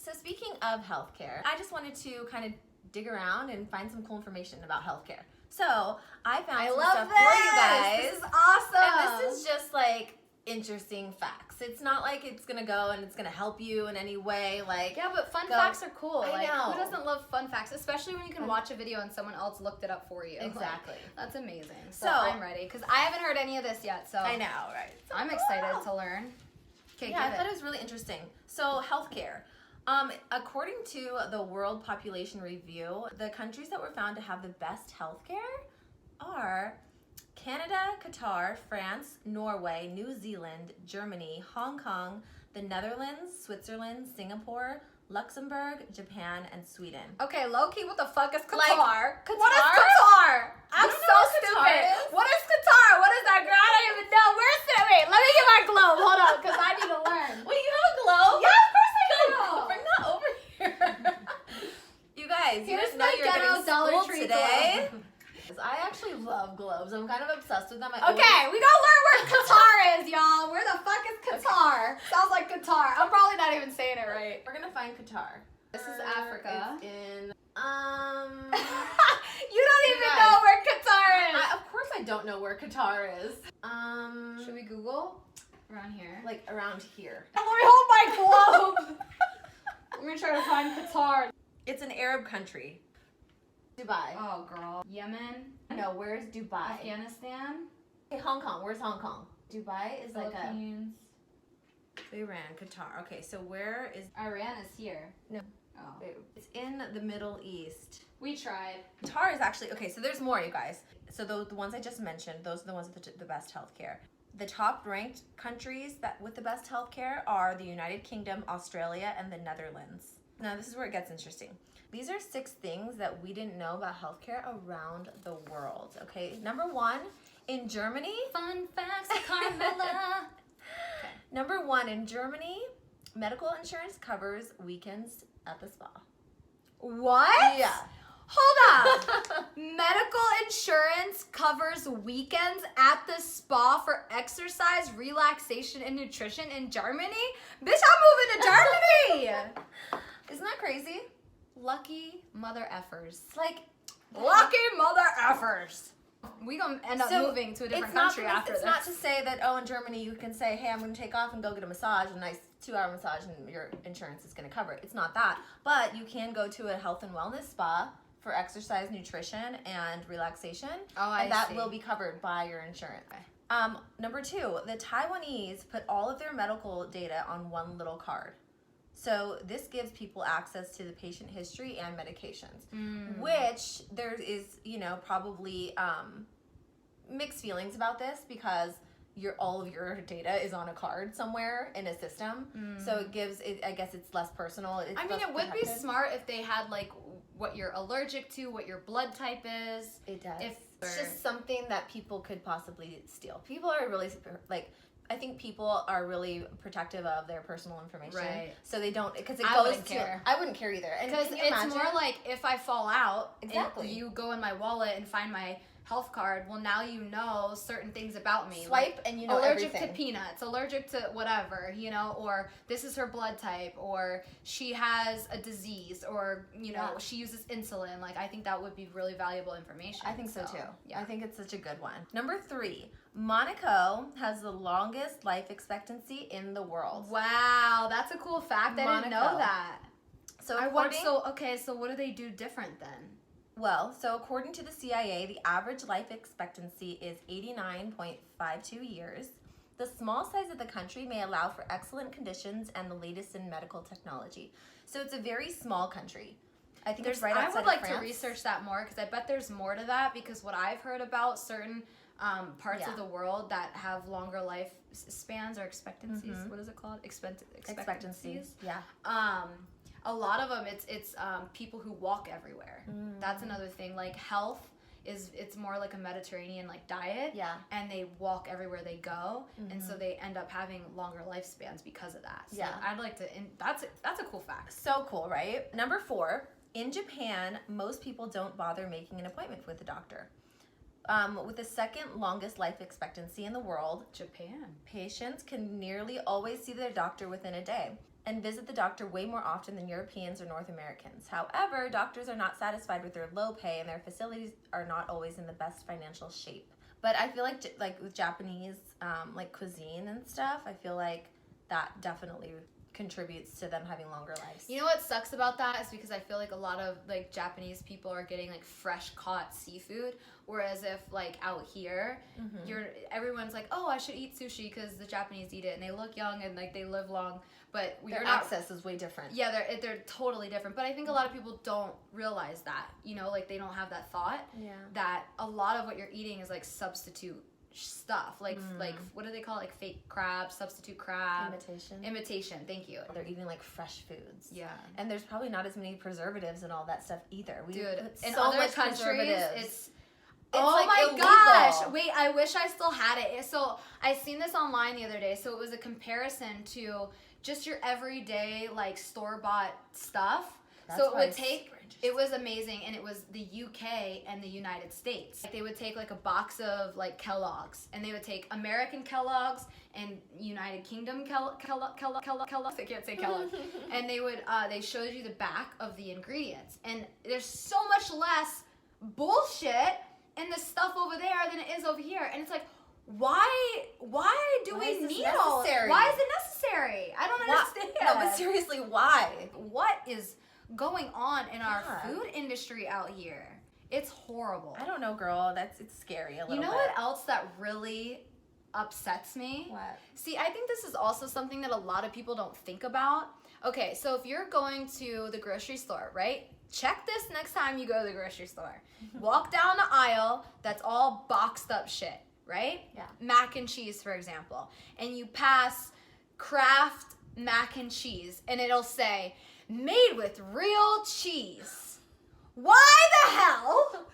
So speaking of healthcare, I just wanted to kind of dig around and find some cool information about healthcare. So I found some stuff for you guys. This is awesome. And this is just like interesting facts. It's not like it's gonna go and it's gonna help you in any way. Like, yeah, but fun facts are cool. I know. Who doesn't love fun facts? Especially when you can watch a video and someone else looked it up for you. Exactly. Like, that's amazing. So I'm ready because I haven't heard any of this yet. So I know, right? So I'm excited to learn. Okay, yeah, I thought it was really interesting. So healthcare. According to the World Population Review, the countries that were found to have the best healthcare are Canada, Qatar, France, Norway, New Zealand, Germany, Hong Kong, the Netherlands, Switzerland, Singapore, Luxembourg, Japan, and Sweden. Okay, low-key, what the fuck is Qatar? Like, What is Qatar? I'm don't so know what Qatar stupid. is? What is Qatar? What is that, girl? I don't even know. Where's it? Wait, let me get my globe. Hold on, because I need to learn. Wait, you have a globe? Yeah, of course I Good. do. Bring that over here. You guys, you Here's didn't know my you were ghetto getting Dollar schooled Tree today. globe. I actually love globes. I'm kind of obsessed with them. Okay, we gonna learn where Qatar is, y'all. Where the fuck is Qatar? Sounds like Qatar. I'm probably not even saying it right. We're gonna find Qatar. This is Africa. It's in You don't even know where Qatar is. Of course I don't know where Qatar is. Should we Google? Around here. Like around here. Let me hold my globe. I'm gonna try to find Qatar. It's an Arab country. Dubai. Oh, girl. Yemen. No, where's Dubai? Afghanistan. Okay, Hong Kong. Where's Hong Kong? Dubai is Philippines. like Iran, Qatar. Okay, so where is Iran is here. No. Oh. It's in the Middle East. We tried. Qatar is actually, okay, so there's more, you guys. So the ones I just mentioned, those are the ones with the best healthcare. The top ranked countries that with the best healthcare are the United Kingdom, Australia, and the Netherlands. Now this is where it gets interesting. These are 6 things that we didn't know about healthcare around the world, okay? Number 1, in Germany. Fun facts, Carmela. Number 1, in Germany, medical insurance covers weekends at the spa. What? Yeah. Hold up. Medical insurance covers weekends at the spa for exercise, relaxation, and nutrition in Germany? Bitch, I'm moving to Germany. Isn't that crazy? Lucky mother effers. Like, Lucky mother effers. We gonna end up moving to a different country after this. It's not to say that, oh, in Germany you can say, hey, I'm going to take off and go get a massage, a nice 2-hour massage, and your insurance is going to cover it. It's not that. But you can go to a health and wellness spa for exercise, nutrition, and relaxation. Oh, I and that see. will be covered by your insurance. Number 2, the Taiwanese put all of their medical data on one little card. So this gives people access to the patient history and medications, which there is, probably mixed feelings about this because all of your data is on a card somewhere in a system. So it gives it, I guess it's less personal. It's I mean, it would be smart if they had like what you're allergic to, what your blood type is. It does. It's just something that people could possibly steal. People are really I think people are really protective of their personal information. Right. So they don't, because it I goes wouldn't to, care. I wouldn't care either. Because it's more like if I fall out Exactly. and you go in my wallet and find my health card, well, now you know certain things about me. Swipe and you know allergic everything. to peanuts, allergic to whatever, or this is her blood type, or she has a disease, or, she uses insulin. Like, I think that would be really valuable information. I think so too. Yeah. I think it's such a good one. Number 3, Monaco has the longest life expectancy in the world. Wow, that's a cool fact. I didn't know Monaco. that. So So what do they do different then? Well, so according to the CIA, the average life expectancy is 89.52 years. The small size of the country may allow for excellent conditions and the latest in medical technology. So it's a very small country. I think it's right outside I would like of France. to research that more because I bet there's more to that, because what I've heard about certain parts of the world that have longer life spans or expectancies. What is it called? Expectancies. Yeah. A lot of them, it's people who walk everywhere. That's another thing. Like health it's more like a Mediterranean like diet. Yeah. And they walk everywhere they go, and so they end up having longer lifespans because of that. So yeah. I'd like to. That's a cool fact. So cool, right? Number 4, in Japan, most people don't bother making an appointment with a doctor. With the second longest life expectancy in the world, Japan. patients can nearly always see their doctor within a day. and visit the doctor way more often than Europeans or North Americans. However, doctors are not satisfied with their low pay, and their facilities are not always in the best financial shape. But I feel like with Japanese like cuisine and stuff, I feel like that definitely contributes to them having longer lives. You know what sucks about that is because I feel like a lot of like Japanese people are getting like fresh caught seafood, whereas if like out here, everyone's like, oh, I should eat sushi because the Japanese eat it and they look young and like they live long, but their access is way different. Yeah, they're totally different. But I think a lot of people don't realize that, you know, like they don't have that thought that a lot of what you're eating is like substitute stuff, like what do they call it? Like fake crab, substitute crab, imitation. Thank you. They're eating like fresh foods. Yeah, and there's probably not as many preservatives and all that stuff either. Dude, in so other much countries, it's oh like my illegal. gosh! Wait, I wish I still had it. So I seen this online the other day. So it was a comparison to just your everyday like store bought stuff. So it would take. It was amazing, and it was the UK and the United States. Like, they would take like a box of like Kellogg's, and they would take American Kellogg's and United Kingdom Kellogg's. I can't say Kellogg's. And they would they showed you the back of the ingredients, and there's so much less bullshit in the stuff over there than it is over here, and it's like. Why do we need all of it? Why is it necessary? I don't understand. No, but seriously, why? What is going on in our food industry out here? It's horrible. I don't know, girl. It's scary a little bit. You know what else that really upsets me? What? See, I think this is also something that a lot of people don't think about. Okay, so if you're going to the grocery store, right? Check this next time you go to the grocery store. Walk down the aisle that's all boxed up shit. Right? Yeah. Mac and cheese, for example. And you pass Kraft mac and cheese, and it'll say, made with real cheese. Why the hell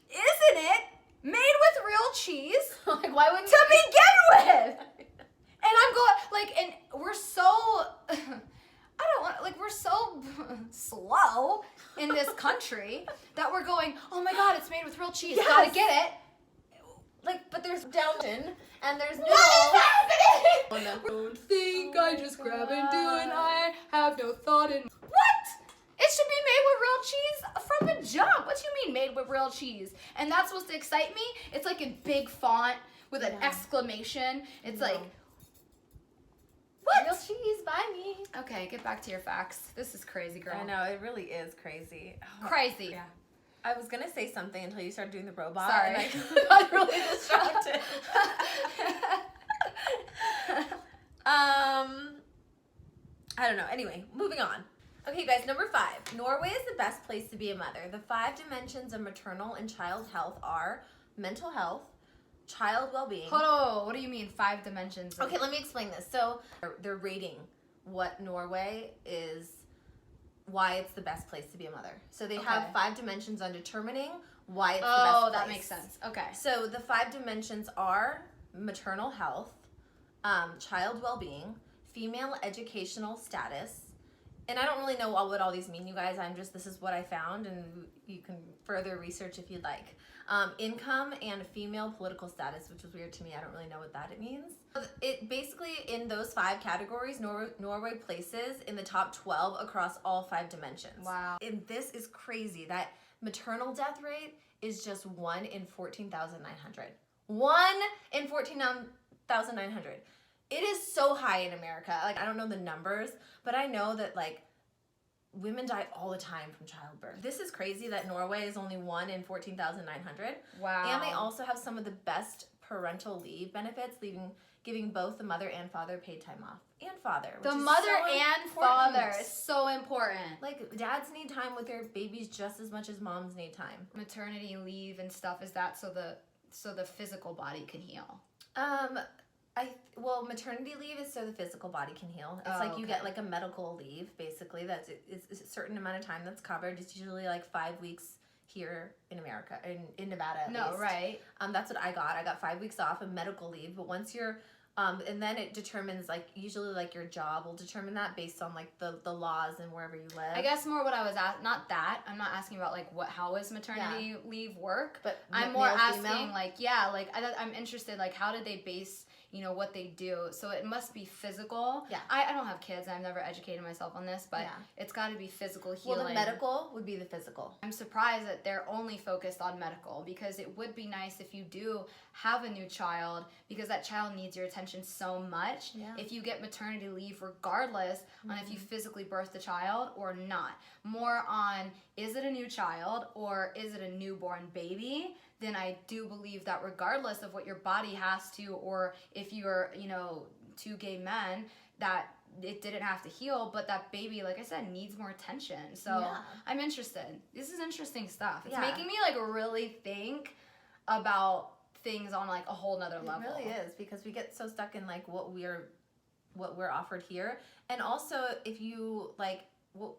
isn't it made with real cheese? Like, why wouldn't to begin with? And I'm going, like, and we're so, we're so slow in this country that we're going, oh my God, it's made with real cheese. Yes. Gotta get it. Like, but there's downton and there's noodles. What is happening? Oh, no. Don't think I just grab and do and I have no thought in. What? It should be made with real cheese from the jump. What do you mean made with real cheese? And that's supposed to excite me? It's like in big font with an exclamation. It's like, what? Real cheese, buy me. Okay, get back to your facts. This is crazy, girl. I know, it really is crazy. Crazy. Yeah. I was gonna say something until you started doing the robot. Sorry. And I got really distracted. I don't know. Anyway, moving on. Okay, guys, number 5. Norway is the best place to be a mother. The 5 dimensions of maternal and child health are mental health, child well-being. Hold on. What do you mean 5 dimensions? Okay, let me explain this. So they're rating what Norway is, why it's the best place to be a mother. So they have 5 dimensions on determining why it's the best place. Oh, that makes sense. Okay. So the 5 dimensions are maternal health, child well-being, female educational status, and I don't really know what all these mean, you guys. This is what I found, and you can further research if you'd like. Income and female political status, which was weird to me. I don't really know what that means. It basically, in those 5 categories, Norway places in the top 12 across all 5 dimensions. Wow. And this is crazy. That maternal death rate is just 1 in 14,900. 1 in 14,900. It is so high in America. Like, I don't know the numbers, but I know that, like, women die all the time from childbirth. This is crazy that Norway is only 1 in 14,900. Wow. And they also have some of the best parental leave benefits, giving both the mother and father paid time off. And father. The mother and father is so important. Like, dads need time with their babies just as much as moms need time. Maternity leave and stuff, is that so the physical body can heal? Maternity leave is so the physical body can heal. It's you get like a medical leave, basically. It's a certain amount of time that's covered. It's usually like 5 weeks here in America, in Nevada at least. Right. That's what I got. I got 5 weeks off of medical leave, but once you're, and then it determines, like, usually like your job will determine that based on like the laws and wherever you live. I guess more what I was not that. I'm not asking about like how is maternity leave work, but I'm more asking female? I'm interested, like, how did they base, what they do. So it must be physical. Yeah. I don't have kids. I've never educated myself on this, but it's got to be physical healing. Well, the medical would be the physical. I'm surprised that they're only focused on medical, because it would be nice if you do have a new child, because that child needs your attention so much. Yeah. If you get maternity leave, regardless on if you physically birthed the child or not. More on, is it a new child or is it a newborn baby? Then I do believe that regardless of what your body has to, or if you're, two gay men, that it didn't have to heal, but that baby, like I said, needs more attention. So I'm interested. This is interesting stuff. It's making me like really think about things on like a whole nother level. It really is, because we get so stuck in like what we're offered here, and also if you like what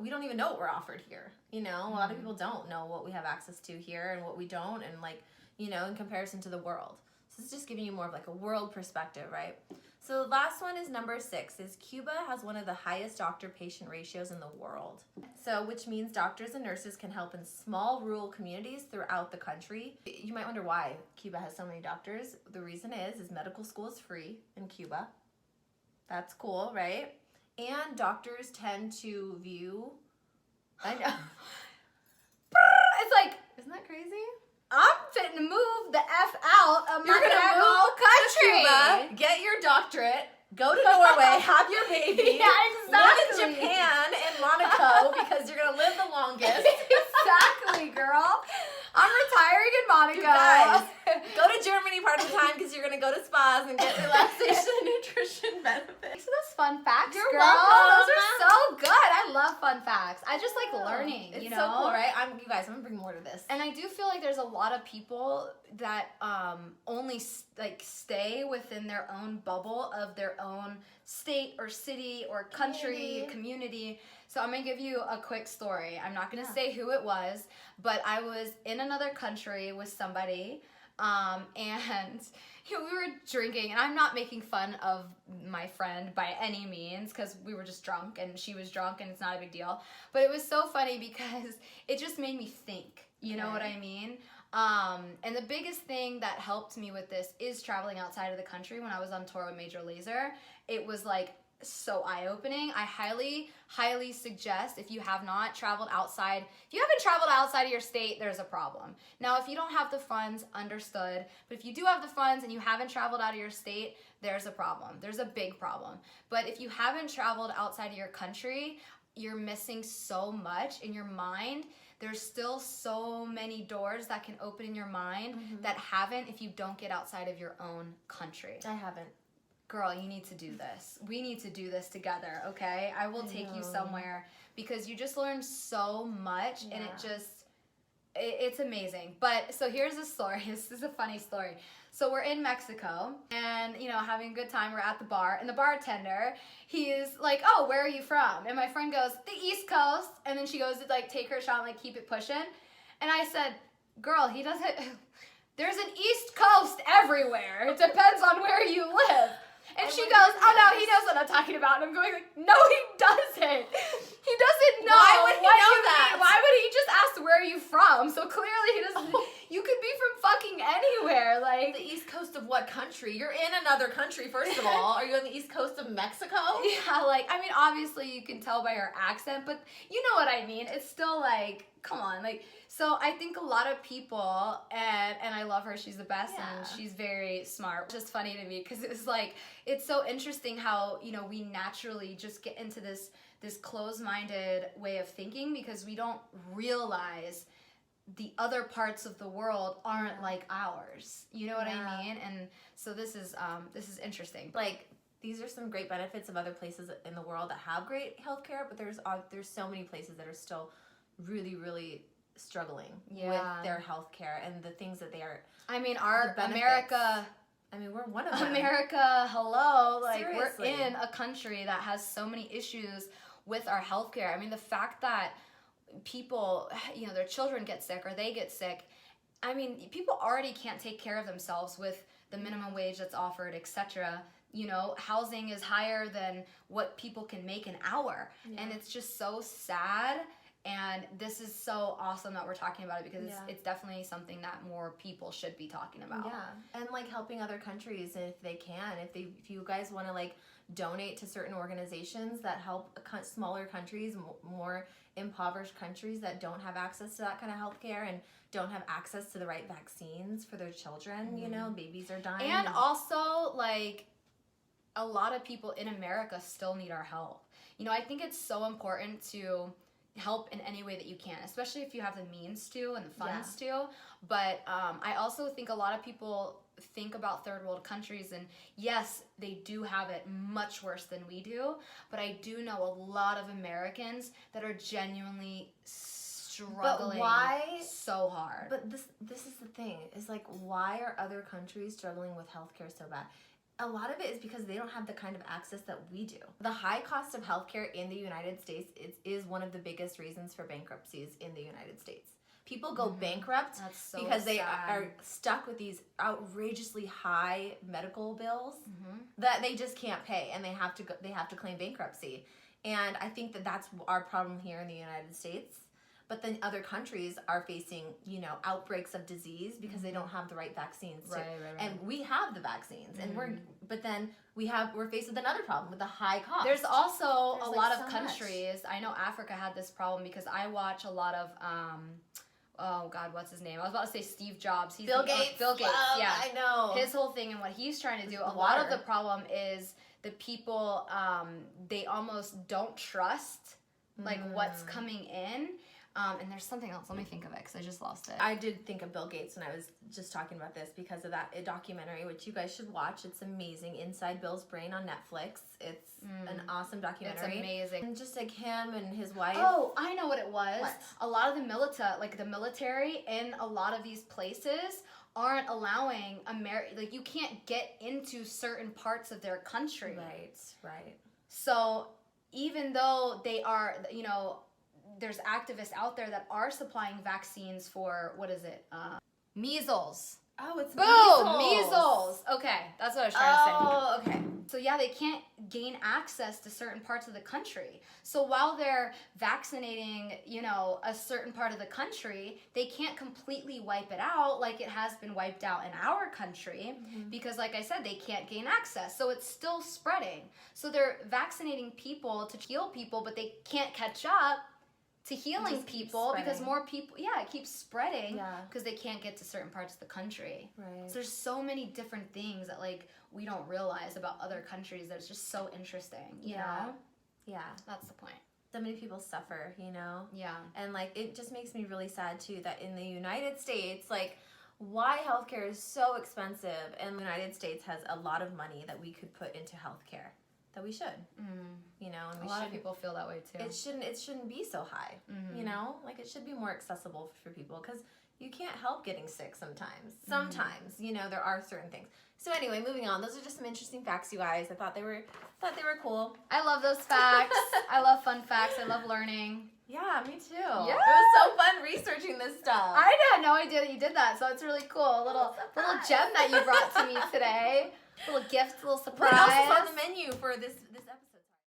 we don't even know what we're offered here. A lot of people don't know what we have access to here and what we don't, and like in comparison to the world. So it's just giving you more of like a world perspective, right? So the last one is number 6, is Cuba has one of the highest doctor-patient ratios in the world. So which means doctors and nurses can help in small rural communities throughout the country. You might wonder why Cuba has so many doctors. The reason is medical school is free in Cuba. That's cool, right? And doctors tend to view, I know. It's like, isn't that crazy? I'm fitting to move the F out of my You're gonna whole move country. to Cuba, get your doctorate, go to Norway, have your baby, Yeah, live in exactly. Japan and Monaco because you're gonna live the longest. Exactly, girl. I'm retiring in Monaco. You guys, go to Germany part of the time because you're gonna go to spas and get relaxation and nutrition benefits. So those fun facts, You're girl. welcome. Those are so good. I love fun facts. I just like learning. It's you know? so cool, right? You guys, I'm gonna bring more to this. And I do feel like there's a lot of people that only stay within their own bubble of their own state or city or country, community. So I'm gonna give you a quick story. I'm not gonna say who it was, but I was in another country with somebody, and we were drinking, and I'm not making fun of my friend by any means, because we were just drunk, and she was drunk, and it's not a big deal. But it was so funny because it just made me think. You know what I mean? And the biggest thing that helped me with this is traveling outside of the country. When I was on tour with Major Lazer, it was like so eye-opening. I highly suggest, if you have not traveled outside, if you haven't traveled outside of your state, there's a problem. Now, if you don't have the funds, understood, but if you do have the funds and you haven't traveled out of your state, there's a problem. There's a big problem. But if you haven't traveled outside of your country, you're missing so much in your mind. There's still so many doors that can open in your mind that haven't if you don't get outside of your own country. I haven't. Girl, you need to do this. We need to do this together, okay? I will take you somewhere, because you just learn so much, and it's amazing. But so here's a story. This is a funny story. So we're in Mexico, and having a good time. We're at the bar, and the bartender, he is like, "Oh, where are you from?" And my friend goes, "The East Coast." And then she goes to like take her shot and like keep it pushing. And I said, "Girl, he doesn't. There's an East Coast everywhere. It depends on where you live." And she goes, "Oh no, he knows what I'm talking about." And I'm going like, "No, he doesn't. He doesn't know." Why would he what know you that? mean. Why would he just ask where are you from? So clearly he doesn't. You could be from fucking anywhere. Like The East Coast of what country? You're in another country, first of all. Are you on the East Coast of Mexico? Yeah, like I mean, obviously you can tell by her accent, but you know what I mean. It's still like, come on, like. So I think a lot of people, and I love her, she's the best, and she's very smart. It's just funny to me, because it's like, it's so interesting how, we naturally just get into this closed-minded way of thinking, because we don't realize the other parts of the world aren't like ours. You know what I mean? And so this is interesting. Like, these are some great benefits of other places in the world that have great healthcare, but there's so many places that are still really, really struggling with their healthcare and the things that they are. I mean, our America. I mean, we're one of them. America, hello. Like, Seriously. we're in a country that has so many issues with our healthcare. I mean, the fact that people, their children get sick or they get sick. I mean, people already can't take care of themselves with the minimum wage that's offered, etc. Housing is higher than what people can make an hour. And it's just so sad. And this is so awesome that we're talking about it because Yeah. it's definitely something that more people should be talking about. Yeah, and like helping other countries if they can. If you guys want to like donate to certain organizations that help smaller countries, more impoverished countries that don't have access to that kind of healthcare and don't have access to the right vaccines for their children. You know, babies are dying. And also, like, a lot of people in America still need our help. You know, I think it's so important to help in any way that you can, especially if you have the means to and the funds to. But I also think a lot of people think about third world countries, and yes, they do have it much worse than we do, but I do know a lot of Americans that are genuinely struggling so hard. But this is the thing, is like, why are other countries struggling with healthcare so bad? A lot of it is because they don't have the kind of access that we do. The high cost of healthcare in the United States is one of the biggest reasons for bankruptcies in the United States. People go bankrupt because they are stuck with these outrageously high medical bills that they just can't pay, and they have to claim bankruptcy. And I think that's our problem here in the United States. But then other countries are facing, you know, outbreaks of disease because they don't have the right vaccines. Right. And we have the vaccines, and we're faced with another problem with the high cost. There's also a lot of countries. I know Africa had this problem because I watch a lot of oh God, what's his name? I was about to say Steve Jobs. He's Bill Gates. Bill Gates, yeah. I know. His whole thing and what he's trying to do, a lot of the problem is the people, they almost don't trust like what's coming in. And there's something else. Let me think of it because I just lost it. I did think of Bill Gates when I was just talking about this because of that documentary, which you guys should watch. It's amazing. Inside Bill's Brain on Netflix. It's an awesome documentary. It's amazing. And just like him and his wife. Oh, I know what it was. What? A lot of the military in a lot of these places aren't allowing like you can't get into certain parts of their country. Right. So even though they are, you know, there's activists out there that are supplying vaccines for, what is it? Measles. Oh, it's measles. Okay, that's what I was trying to say. Oh, okay. So yeah, they can't gain access to certain parts of the country. So while they're vaccinating, you know, a certain part of the country, they can't completely wipe it out like it has been wiped out in our country because, like I said, they can't gain access. So it's still spreading. So they're vaccinating people to heal people, but they can't catch up to healing people because more people, it keeps spreading because they can't get to certain parts of the country. Right. So there's so many different things that like we don't realize about other countries that's just so interesting, you know? Yeah. That's the point. So many people suffer, you know? Yeah. And like, it just makes me really sad too that in the United States, like, why healthcare is so expensive, and the United States has a lot of money that we could put into healthcare. That we should, you know, and a lot of people feel that way too. It shouldn't be so high, you know, like it should be more accessible for people because you can't help getting sick sometimes. Sometimes, you know, there are certain things. So anyway, moving on. Those are just some interesting facts, you guys. I thought they were cool. I love those facts. I love fun facts. I love learning. Yeah, me too. Yeah. It was so fun researching this stuff. I had no idea that you did that, so it's really cool. A little gem that you brought to me today. Little gift, little surprise. What else is on the menu for this episode?